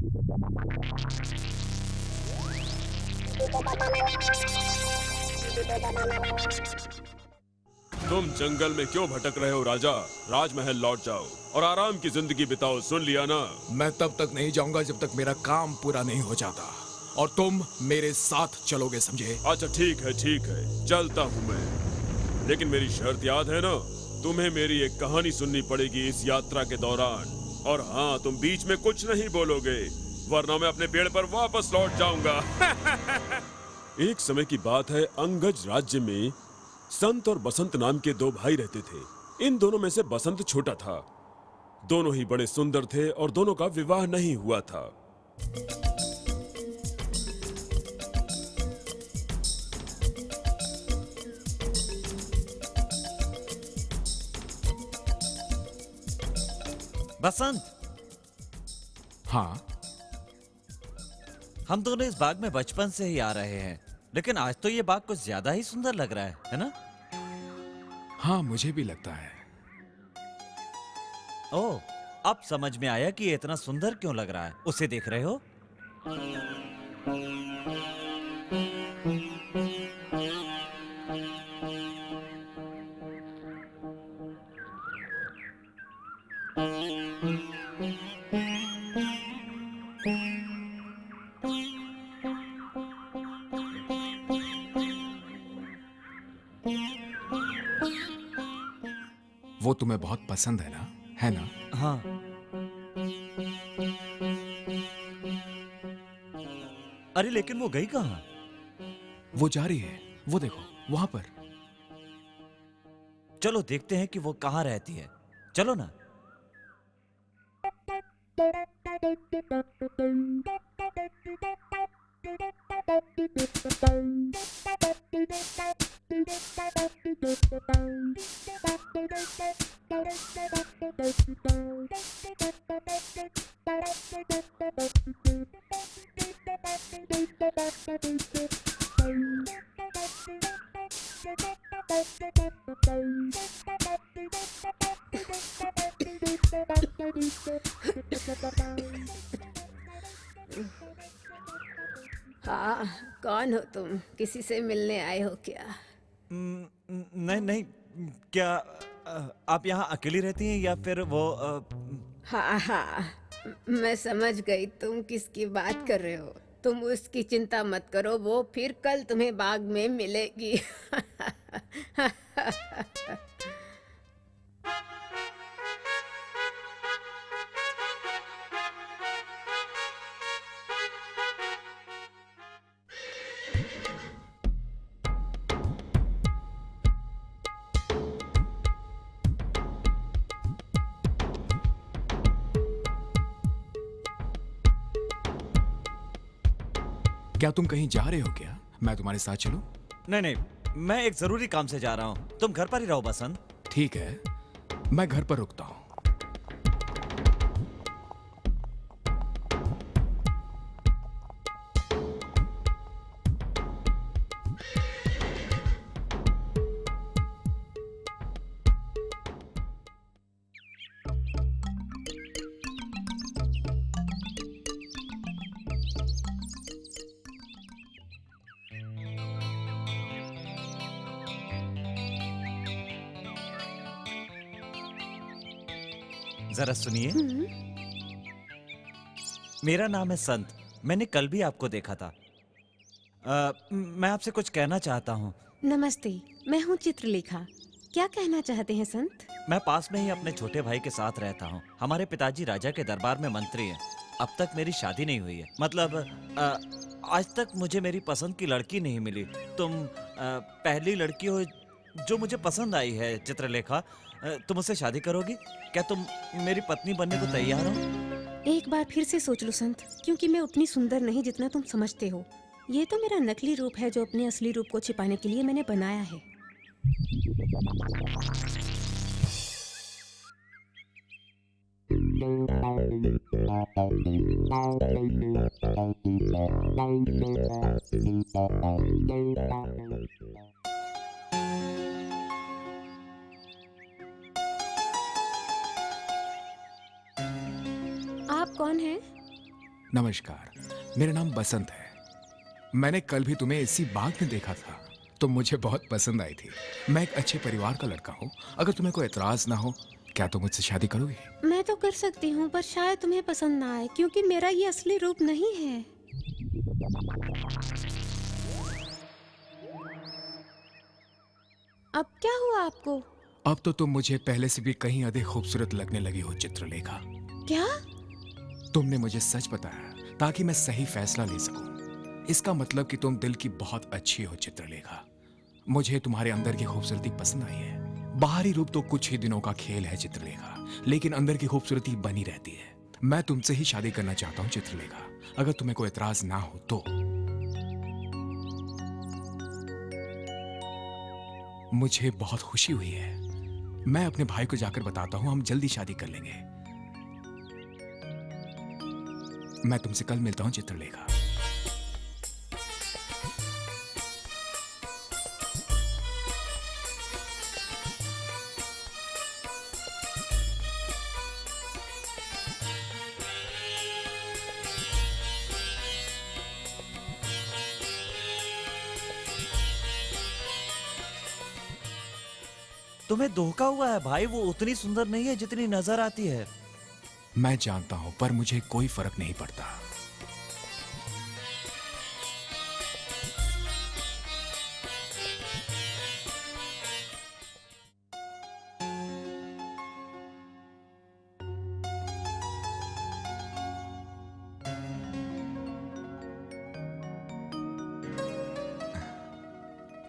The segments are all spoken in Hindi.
तुम जंगल में क्यों भटक रहे हो राजा? राजमहल लौट जाओ और आराम की जिंदगी बिताओ, सुन लिया ना? मैं तब तक नहीं जाऊंगा जब तक मेरा काम पूरा नहीं हो जाता, और तुम मेरे साथ चलोगे, समझे? अच्छा ठीक है, चलता हूँ मैं, लेकिन मेरी शर्त याद है ना? तुम्हें मेरी एक कहानी सुननी पड़ेगी इस यात्रा के दौरान। और हाँ, तुम बीच में कुछ नहीं बोलोगे, वरना मैं अपने पेड़ पर वापस लौट जाऊंगा। एक समय की बात है, अंगज राज्य में संत और बसंत नाम के दो भाई रहते थे। इन दोनों में से बसंत छोटा था। दोनों ही बड़े सुंदर थे और दोनों का विवाह नहीं हुआ था। बसंत, हाँ। हम दोनों इस बाग में बचपन से ही आ रहे हैं, लेकिन आज तो ये बाग कुछ ज्यादा ही सुंदर लग रहा है ना? हाँ, मुझे भी लगता है। ओह, अब समझ में आया कि ये इतना सुंदर क्यों लग रहा है। उसे देख रहे हो? वो तुम्हें बहुत पसंद है ना? है ना? हाँ। अरे लेकिन वो गई कहाँ? वो जा रही है, वो देखो, वहां पर। चलो देखते हैं कि वो कहाँ रहती है। चलो ना। हाँ, कौन हो तुम? किसी से मिलने आए हो क्या? नहीं नहीं, क्या आप यहाँ अकेली रहती हैं या फिर वो हाँ हाँ, मैं समझ गई तुम किसकी बात कर रहे हो। तुम उसकी चिंता मत करो, वो फिर कल तुम्हें बाग में मिलेगी। क्या तुम कहीं जा रहे हो क्या? मैं तुम्हारे साथ चलूं? नहीं नहीं, मैं एक जरूरी काम से जा रहा हूँ। तुम घर पर ही रहो बसंत। ठीक है, मैं घर पर रुकता हूँ। जरा सुनिए। मेरा नाम है संत। मैंने कल भी आपको देखा था। मैं आपसे कुछ कहना चाहता हूँ। नमस्ते, मैं हूँ चित्रलेखा। क्या कहना चाहते हैं संत? मैं पास में ही अपने छोटे भाई के साथ रहता हूँ। हमारे पिताजी राजा के दरबार में मंत्री हैं। अब तक मेरी शादी नहीं हुई है। मतलब आज तक मुझे मेरी पसंद की लड़की नहीं मिली। तुम पहली लड़की हो जो मुझे पसंद आई है चित्रलेखा। तुम उससे शादी करोगी? क्या तुम मेरी पत्नी बनने को तैयार हो? एक बार फिर से सोच लो संत, क्योंकि मैं उतनी सुंदर नहीं जितना तुम समझते हो। ये तो मेरा नकली रूप है जो अपने असली रूप को छिपाने के लिए मैंने बनाया है। आप कौन हैं? नमस्कार, मेरा नाम बसंत है। मैंने कल भी तुम्हें इसी बाग में देखा था। तुम मुझे बहुत पसंद आई थी। मैं एक अच्छे परिवार का लड़का हूँ। अगर तुम्हें कोई एतराज ना हो, क्या तुम मुझसे शादी करोगी? मैं तो कर सकती हूँ, पर शायद तुम्हें पसंद ना आए, क्योंकि मेरा ये असली रूप नहीं है। अब क्या हुआ आपको? अब तो तुम मुझे पहले से भी कहीं अधिक खूबसूरत लगने लगी हो चित्रलेखा। क्या? तुमने मुझे सच बताया ताकि मैं सही फैसला ले सकूं। इसका मतलब कि तुम दिल की बहुत अच्छी हो चित्रलेखा। मुझे तुम्हारे अंदर की खूबसूरती पसंद आई है। बाहरी रूप तो कुछ ही दिनों का खेल है चित्रलेखा, लेकिन अंदर की खूबसूरती बनी रहती है। मैं तुमसे ही शादी करना चाहता हूँ चित्रलेखा, अगर तुम्हें कोई एतराज ना हो तो। मुझे बहुत खुशी हुई है। मैं अपने भाई को जाकर बताता हूँ, हम जल्दी शादी कर लेंगे। मैं तुमसे कल मिलता हूँ चित्रलेखा। तुम्हें धोखा हुआ है भाई, वो उतनी सुंदर नहीं है जितनी नजर आती है। मैं जानता हूं, पर मुझे कोई फर्क नहीं पड़ता।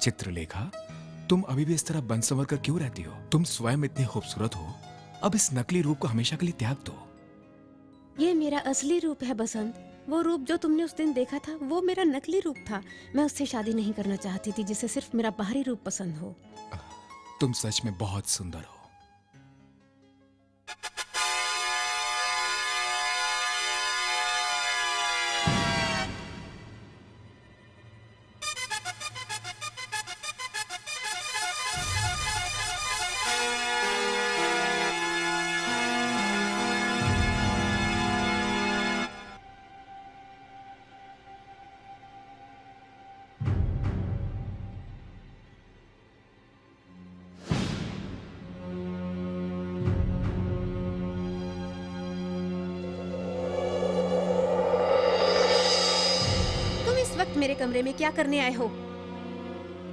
चित्रलेखा, तुम अभी भी इस तरह बन संवर कर क्यों रहती हो? तुम स्वयं इतनी खूबसूरत हो। अब इस नकली रूप को हमेशा के लिए त्याग दो। ये मेरा असली रूप है बसंत। वो रूप जो तुमने उस दिन देखा था, वो मेरा नकली रूप था। मैं उससे शादी नहीं करना चाहती थी जिसे सिर्फ मेरा बाहरी रूप पसंद हो। तुम सच में बहुत सुंदर हो। मेरे कमरे में क्या करने आए हो?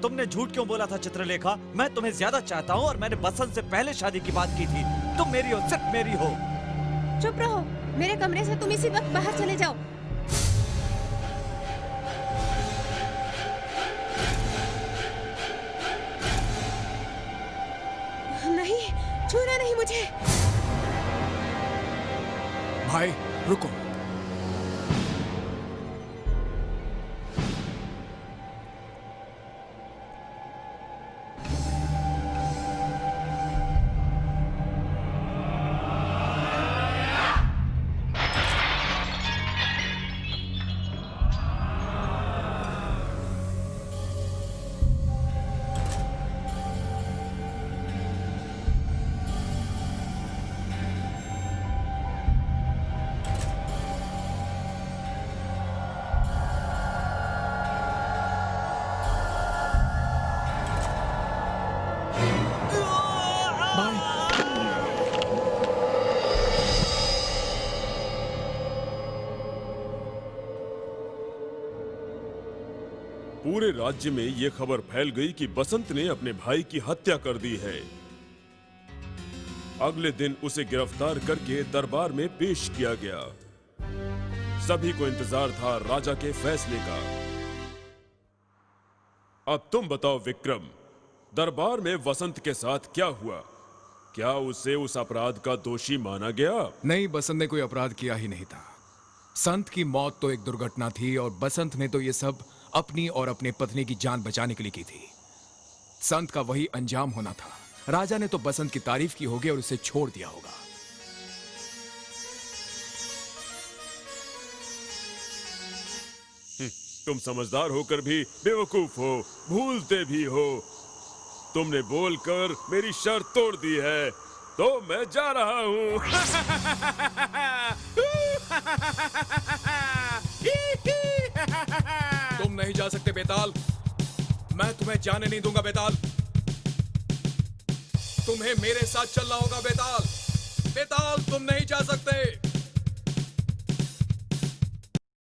तुमने झूठ क्यों बोला था चित्रलेखा? मैं तुम्हें ज्यादा चाहता हूँ और मैंने बसंत से पहले शादी की बात की थी। तुम मेरी हो, सिर्फ मेरी हो। चुप रहो। मेरे कमरे से तुम इसी वक्त बाहर चले जाओ। नहीं, छूना नहीं मुझे। भाई रुको। पूरे राज्य में यह खबर फैल गई कि बसंत ने अपने भाई की हत्या कर दी है। अगले दिन उसे गिरफ्तार करके दरबार में पेश किया गया। सभी को इंतजार था राजा के फैसले का। अब तुम बताओ विक्रम, दरबार में वसंत के साथ क्या हुआ? क्या उसे उस अपराध का दोषी माना गया? नहीं, बसंत ने कोई अपराध किया ही नहीं था। संत की मौत तो एक दुर्घटना थी और बसंत ने तो ये सब अपनी और अपने पत्नी की जान बचाने के लिए की थी। संत का वही अंजाम होना था। राजा ने तो बसंत की तारीफ की होगी और उसे छोड़ दिया होगा। तुम समझदार होकर भी बेवकूफ हो, भूलते भी हो। तुमने बोलकर मेरी शर्त तोड़ दी है, तो मैं जा रहा हूं। तुम नहीं जा सकते बेताल। मैं तुम्हें जाने नहीं दूंगा बेताल। तुम्हें मेरे साथ चलना होगा बेताल। बेताल तुम नहीं जा सकते।